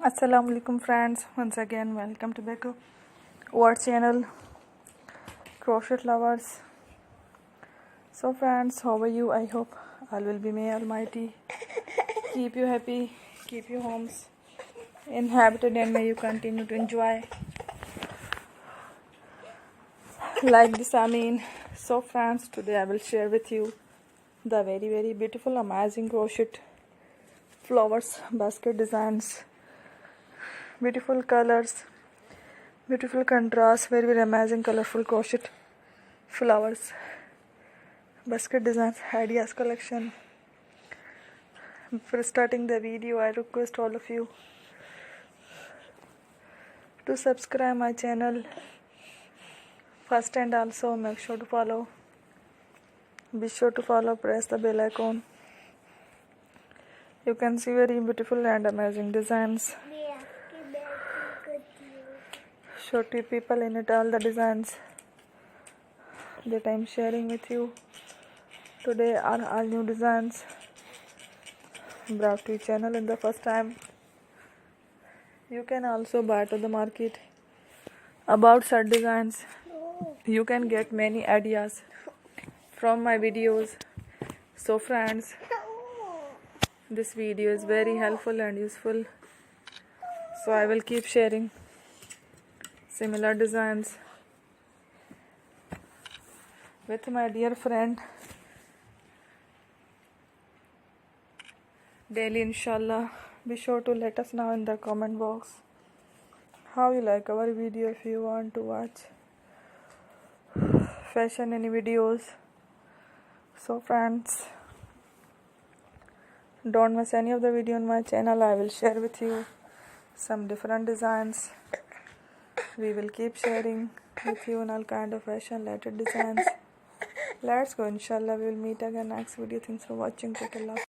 Assalamu alaikum friends, once again welcome to back to our channel Crochet Lovers. So friends, how are you? I hope all will be may Almighty keep you happy, keep you homes inhabited, and may you continue to enjoy like this. So friends, today I will share with you the very beautiful amazing crochet flowers basket designs, beautiful colors, beautiful contrast, very amazing colorful crochet flowers basket designs ideas collection. Before starting the video, I request all of you to subscribe my channel first, and also make sure to follow, be sure to follow, press the bell icon. You can see very beautiful and amazing designs, shorty people in it, all the designs that I am sharing with you today are all new designs brought to your channel in the first time. You can also buy to the market about such designs. You can get many ideas from my videos. So friends, this video is very helpful and useful, so I will keep sharing similar designs with my dear friend daily, inshallah. Be sure to let us know in the comment box how you like our video. If you want to watch fashion any videos, so friends, don't miss any of the video on my channel. I will share with you some different designs. We will keep sharing with you in all kind of fashion related designs. Let's go, inshallah. We will meet again next video. Thanks for watching. Take care.